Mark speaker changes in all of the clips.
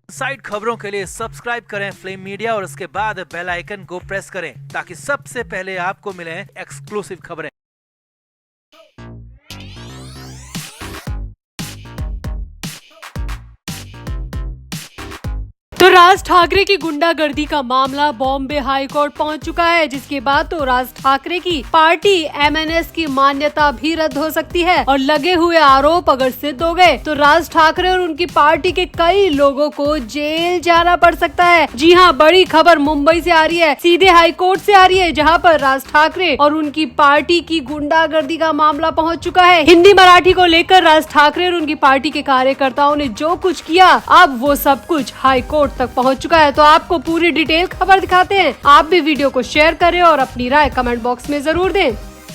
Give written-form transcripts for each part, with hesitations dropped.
Speaker 1: Side खबरों के लिए सब्सक्राइब करें फ्लेम मीडिया और उसके बाद बेल आइकन को प्रेस करें ताकि सबसे पहले आपको मिले एक्सक्लूसिव खबरें।
Speaker 2: तो राज ठाकरे की गुंडागर्दी का मामला बॉम्बे हाई कोर्ट पहुंच चुका है, जिसके बाद तो राज ठाकरे की पार्टी एमएनएस की मान्यता भी रद्द हो सकती है और लगे हुए आरोप अगर सिद्ध हो गए तो राज ठाकरे और उनकी पार्टी के कई लोगों को जेल जाना पड़ सकता है। जी हां, बड़ी खबर मुंबई से आ रही है, सीधे हाई कोर्ट से आ रही है, जहां पर राज ठाकरे और उनकी पार्टी की गुंडागर्दी का मामला पहुंच चुका है। हिंदी मराठी को लेकर राज ठाकरे और उनकी पार्टी के कार्यकर्ताओं ने जो कुछ किया, अब वो सब कुछ हाई कोर्ट तक पहुंच चुका है। तो आपको पूरी डिटेल खबर दिखाते हैं। आप भी वीडियो को शेयर करें और अपनी राय कमेंट बॉक्स में जरूर दें।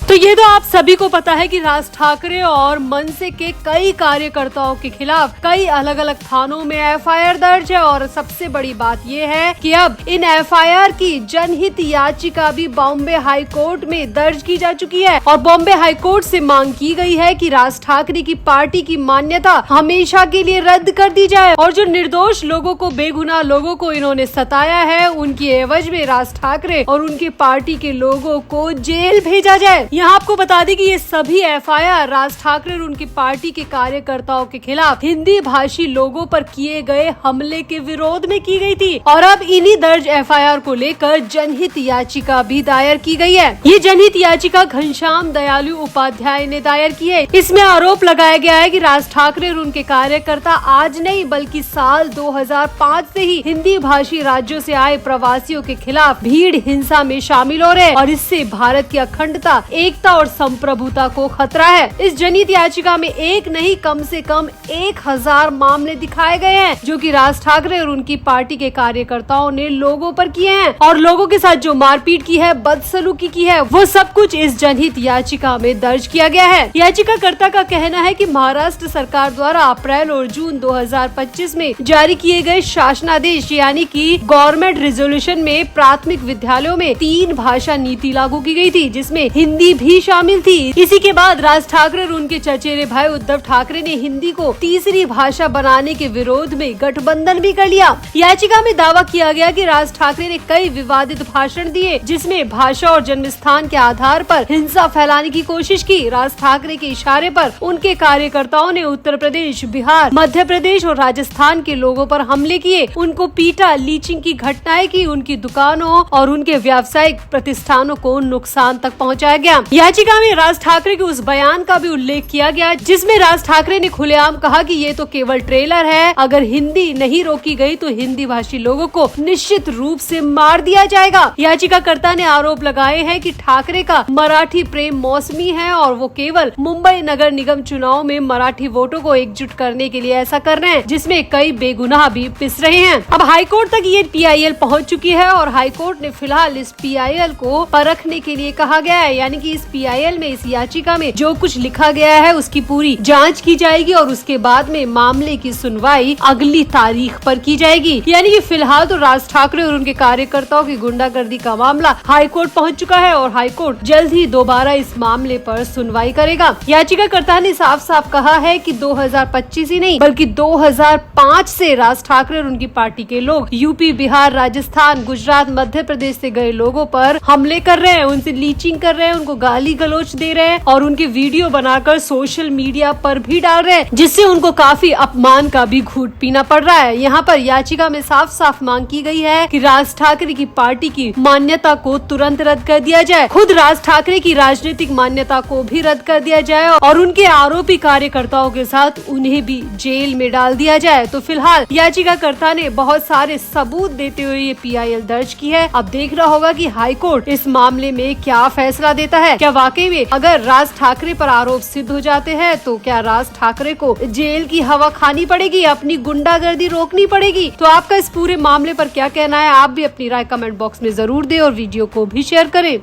Speaker 2: तो ये तो आप सभी को पता है कि राज ठाकरे और मनसे के कई कार्यकर्ताओं के खिलाफ कई अलग अलग थानों में एफआईआर दर्ज है और सबसे बड़ी बात ये है कि अब इन एफआईआर की जनहित याचिका भी बॉम्बे हाई कोर्ट में दर्ज की जा चुकी है और बॉम्बे हाई कोर्ट से मांग की गई है कि राज ठाकरे की पार्टी की मान्यता हमेशा के लिए रद्द कर दी जाए और जो निर्दोष लोगों को, बेगुनाह लोगों को इन्होंने सताया है, उनकी एवज में राज ठाकरे और उनकी पार्टी के लोगों को जेल भेजा जाए। यहाँ आपको बता दें कि ये सभी एफआईआर राज ठाकरे और उनकी पार्टी के कार्यकर्ताओं के खिलाफ हिंदी भाषी लोगों पर किए गए हमले के विरोध में की गई थी और अब इन्हीं दर्ज एफआईआर को लेकर जनहित याचिका भी दायर की गई है। ये जनहित याचिका घनश्याम दयालु उपाध्याय ने दायर की है। इसमें आरोप लगाया गया है कि राज ठाकरे और उनके कार्यकर्ता आज नहीं बल्कि साल 2005 से ही हिंदी भाषी राज्यों से आए प्रवासियों के खिलाफ भीड़ हिंसा में शामिल हो रहे हैं और इससे भारत की अखंडता, एकता और संप्रभुता को खतरा है। इस जनहित याचिका में एक नहीं कम से कम 1000 मामले दिखाए गए हैं जो कि राज ठाकरे और उनकी पार्टी के कार्यकर्ताओं ने लोगों पर किए हैं और लोगों के साथ जो मारपीट की है, बदसलूकी की है, वो सब कुछ इस जनहित याचिका में दर्ज किया गया है। याचिकाकर्ता का कहना है कि महाराष्ट्र सरकार द्वारा अप्रैल और जून 2025 में जारी किए गए शासनादेश यानी कि गवर्नमेंट रेजोल्यूशन में प्राथमिक विद्यालयों में 3 भाषा नीति लागू की गई थी, जिसमें हिंदी भी शामिल थी। इसी के बाद राज ठाकरे और उनके चचेरे भाई उद्धव ठाकरे ने हिंदी को तीसरी भाषा बनाने के विरोध में गठबंधन भी कर लिया। याचिका में दावा किया गया कि राज ठाकरे ने कई विवादित भाषण दिए जिसमें भाषा और जन्म स्थान के आधार पर हिंसा फैलाने की कोशिश की। राज ठाकरे के इशारे पर उनके कार्यकर्ताओं ने उत्तर प्रदेश, बिहार, मध्य प्रदेश और राजस्थान के लोगों पर हमले किए, उनको पीटा, लीचिंग की घटनाएं की, उनकी दुकानों और उनके व्यावसायिक प्रतिष्ठानों को नुकसान तक पहुँचाया गया। याचिका में राज ठाकरे के उस बयान का भी उल्लेख किया गया जिसमें राज ठाकरे ने खुलेआम कहा कि ये तो केवल ट्रेलर है, अगर हिंदी नहीं रोकी गई तो हिंदी भाषी लोगों को निश्चित रूप से मार दिया जाएगा। याचिकाकर्ता ने आरोप लगाए हैं कि ठाकरे का मराठी प्रेम मौसमी है और वो केवल मुंबई नगर निगम चुनाव में मराठी वोटों को एकजुट करने के लिए ऐसा कर रहे हैं, जिसमें कई बेगुनाह भी पिस रहे हैं। अब हाईकोर्ट तक ये पीआईएल पहुँच चुकी है और हाईकोर्ट ने फिलहाल इस पीआईएल को परखने के लिए कहा गया है, यानी कि इस पीआईएल में, इस याचिका में जो कुछ लिखा गया है उसकी पूरी जांच की जाएगी और उसके बाद में मामले की सुनवाई अगली तारीख पर की जाएगी। यानी कि फिलहाल तो राज ठाकरे और उनके कार्यकर्ताओं की गुंडागर्दी का मामला हाईकोर्ट पहुंच चुका है और हाईकोर्ट जल्द ही दोबारा इस मामले पर सुनवाई करेगा। याचिकाकर्ता ने साफ साफ कहा है कि 2025 ही नहीं बल्कि 2005 से राज ठाकरे और उनकी पार्टी के लोग यूपी, बिहार, राजस्थान, गुजरात, मध्य प्रदेश से गए लोगों पर हमले कर रहे हैं, उनसे लीचिंग कर रहे हैं, उनको गाली गलौच दे रहे हैं और उनके वीडियो बनाकर सोशल मीडिया पर भी डाल रहे हैं, जिससे उनको काफी अपमान का भी घूंट पीना पड़ रहा है। यहाँ पर याचिका में साफ साफ मांग की गई है कि राज ठाकरे की पार्टी की मान्यता को तुरंत रद्द कर दिया जाए, खुद राज ठाकरे की राजनीतिक मान्यता को भी रद्द कर दिया जाए और उनके आरोपी कार्यकर्ताओं के साथ उन्हें भी जेल में डाल दिया जाए। तो फिलहाल याचिकाकर्ता ने बहुत सारे सबूत देते हुए ये पीआईएल दर्ज की है। अब देखना होगा कि हाईकोर्ट इस मामले में क्या फैसला देता है। क्या वाकई में अगर राज ठाकरे पर आरोप सिद्ध हो जाते हैं तो क्या राज ठाकरे को जेल की हवा खानी पड़ेगी, अपनी गुंडागर्दी रोकनी पड़ेगी? तो आपका इस पूरे मामले पर क्या कहना है? आप भी अपनी राय कमेंट बॉक्स में जरूर दें और वीडियो को भी शेयर करें।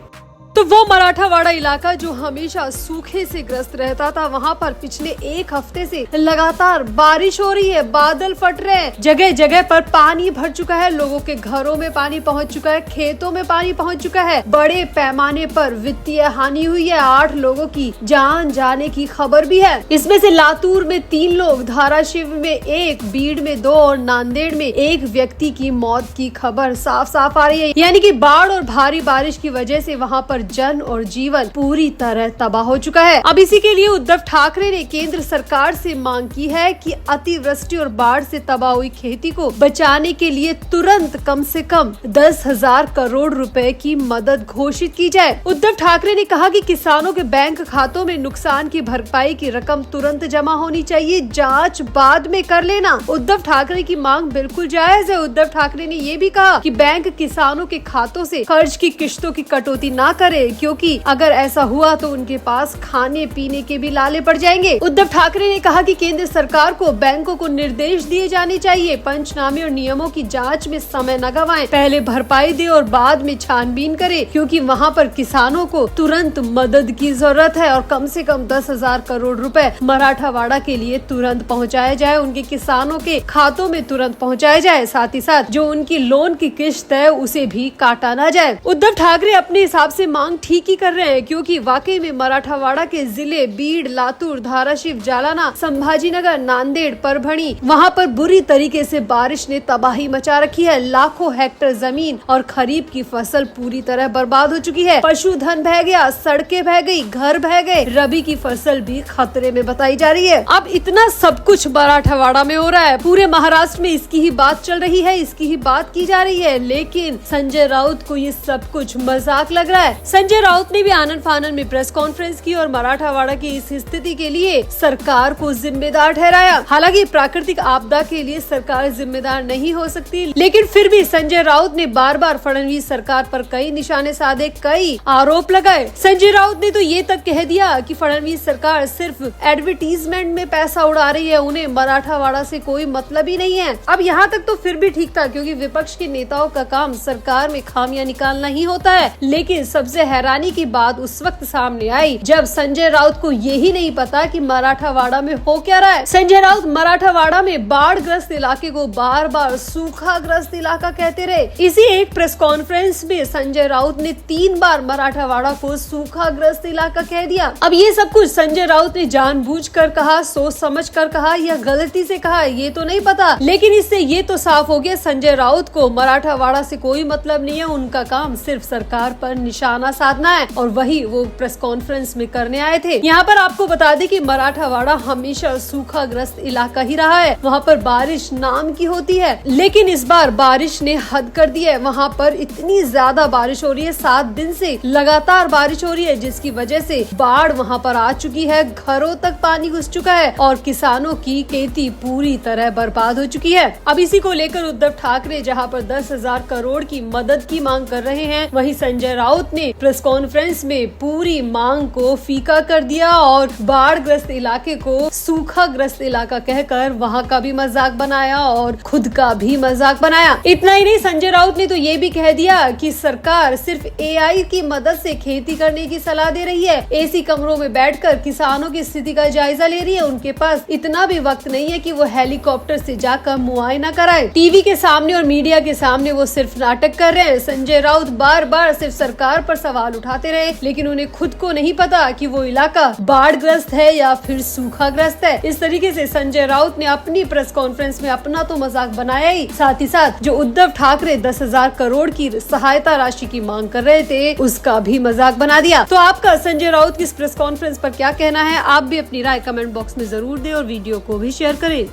Speaker 2: तो वो मराठावाड़ा इलाका जो हमेशा सूखे से ग्रस्त रहता था, वहाँ पर पिछले एक हफ्ते से लगातार बारिश हो रही है, बादल फट रहे हैं, जगह जगह पर पानी भर चुका है, लोगों के घरों में पानी पहुँच चुका है, खेतों में पानी पहुँच चुका है, बड़े पैमाने पर वित्तीय हानि हुई है, 8 लोगों की जान जाने की खबर भी है। इसमें से लातूर में 3 लोग, धाराशिव में 1, बीड़ में 2 और नांदेड़ में 1 व्यक्ति की मौत की खबर साफ साफ आ रही है। यानी कि बाढ़ और भारी बारिश की वजह से वहाँ पर जन और जीवन पूरी तरह तबाह हो चुका है। अब इसी के लिए उद्धव ठाकरे ने केंद्र सरकार से मांग की है कि अतिवृष्टि और बाढ़ से तबाह हुई खेती को बचाने के लिए तुरंत कम से कम 10,000 करोड़ रुपए की मदद घोषित की जाए। उद्धव ठाकरे ने कहा कि किसानों के बैंक खातों में नुकसान की भरपाई की रकम तुरंत जमा होनी चाहिए, जांच बाद में कर लेना। उद्धव ठाकरे की मांग बिल्कुल जायज है। उद्धव ठाकरे ने ये भी कहा कि बैंक किसानों के खातों से कर्ज की किश्तों की कटौती ना करे, क्योंकि अगर ऐसा हुआ तो उनके पास खाने पीने के भी लाले पड़ जाएंगे। उद्धव ठाकरे ने कहा कि केंद्र सरकार को बैंकों को निर्देश दिए जाने चाहिए, पंचनामे और नियमों की जांच में समय न गवाएं, पहले भरपाई दे और बाद में छानबीन करे, क्योंकि वहां पर किसानों को तुरंत मदद की जरूरत है और कम से कम 10,000 करोड़ रुपए मराठावाड़ा के लिए तुरंत पहुँचाया जाए, उनके किसानों के खातों में तुरंत पहुँचाया जाए। साथ ही साथ जो उनकी लोन की किश्त है उसे भी काटा ना जाए। उद्धव ठाकरे अपने हिसाब से मांग ठीक ही कर रहे हैं, क्योंकि वाकई में मराठावाड़ा के जिले बीड़, लातूर, धाराशिव, जालना, संभाजीनगर, नांदेड़, परभणी, वहाँ पर बुरी तरीके से बारिश ने तबाही मचा रखी है। लाखों हेक्टेयर जमीन और खरीफ की फसल पूरी तरह बर्बाद हो चुकी है, पशुधन बह गया, सड़कें बह गई, घर बह गए, रबी की फसल भी खतरे में बताई जा रही है। अब इतना सब कुछ मराठावाड़ा में हो रहा है, पूरे महाराष्ट्र में इसकी ही बात चल रही है, इसकी ही बात की जा रही है, लेकिन संजय राउत को ये सब कुछ मजाक लग रहा है। संजय राउत ने भी आनन फानन में प्रेस कॉन्फ्रेंस की और मराठावाड़ा की इस स्थिति के लिए सरकार को जिम्मेदार ठहराया। हालांकि प्राकृतिक आपदा के लिए सरकार जिम्मेदार नहीं हो सकती, लेकिन फिर भी संजय राउत ने बार बार फडणवीस सरकार पर कई निशाने साधे, कई आरोप लगाए। संजय राउत ने तो ये तक कह दिया कि फडणवीस सरकार सिर्फ एडवर्टीजमेंट में पैसा उड़ा रही है, उन्हें मराठावाड़ा से कोई मतलब ही नहीं है। अब यहाँ तक तो फिर भी ठीक था, क्योंकि विपक्ष के नेताओं का काम सरकार में खामियां निकालना ही होता है। लेकिन सबसे हैरानी की बात उस वक्त सामने आई जब संजय राउत को यही नहीं पता कि मराठावाड़ा में हो क्या रहा है। संजय राउत मराठावाड़ा में बाढ़ ग्रस्त इलाके को बार बार सूखा ग्रस्त इलाका कहते रहे। इसी एक प्रेस कॉन्फ्रेंस में संजय राउत ने 3 बार मराठावाड़ा को सूखा ग्रस्त इलाका कह दिया। अब ये सब कुछ संजय राउत ने जानबूझकर कहा, सोच समझ कर कहा या गलती से कहा, ये तो नहीं पता, लेकिन इससे ये तो साफ हो गया संजय राउत को मराठावाड़ा से कोई मतलब नहीं है, उनका काम सिर्फ सरकार पर निशाना साधना है, और वही वो प्रेस कॉन्फ्रेंस में करने आए थे। यहाँ पर आपको बता दें कि मराठावाड़ा हमेशा सूखा ग्रस्त इलाका ही रहा है, वहाँ पर बारिश नाम की होती है, लेकिन इस बार बारिश ने हद कर दी है। वहाँ पर इतनी ज्यादा बारिश हो रही है, 7 दिन से लगातार बारिश हो रही है, जिसकी वजह से बाढ़ वहाँ पर आ चुकी है, घरों तक पानी घुस चुका है और किसानों की खेती पूरी तरह बर्बाद हो चुकी है। अब इसी को लेकर उद्धव ठाकरे जहाँ पर 10,000 करोड़ की मदद की मांग कर रहे हैं, वहीं संजय राउत ने प्रेस कॉन्फ्रेंस में पूरी मांग को फीका कर दिया और बाढ़ ग्रस्त इलाके को सूखा ग्रस्त इलाका कहकर वहां का भी मजाक बनाया और खुद का भी मजाक बनाया। इतना ही नहीं, संजय राउत ने तो ये भी कह दिया कि सरकार सिर्फ AI की मदद से खेती करने की सलाह दे रही है, AC कमरों में बैठकर किसानों की स्थिति का जायजा ले रही है, उनके पास इतना भी वक्त नहीं है कि वो हेलीकॉप्टर से जाकर मुआयना कराए। टीवी के सामने और मीडिया के सामने वो सिर्फ नाटक कर रहे हैं। संजय राउत बार बार सिर्फ सरकार पर सवाल उठाते रहे, लेकिन उन्हें खुद को नहीं पता कि वो इलाका बाढ़ ग्रस्त है या फिर सूखा ग्रस्त है। इस तरीके से संजय राउत ने अपनी प्रेस कॉन्फ्रेंस में अपना तो मजाक बनाया ही, साथ ही साथ जो उद्धव ठाकरे 10,000 करोड़ की सहायता राशि की मांग कर रहे थे उसका भी मजाक बना दिया। तो आपका संजय राउत की इस प्रेस कॉन्फ्रेंस पर क्या कहना है? आप भी अपनी राय कमेंट बॉक्स में जरूर दें और वीडियो को भी शेयर करें।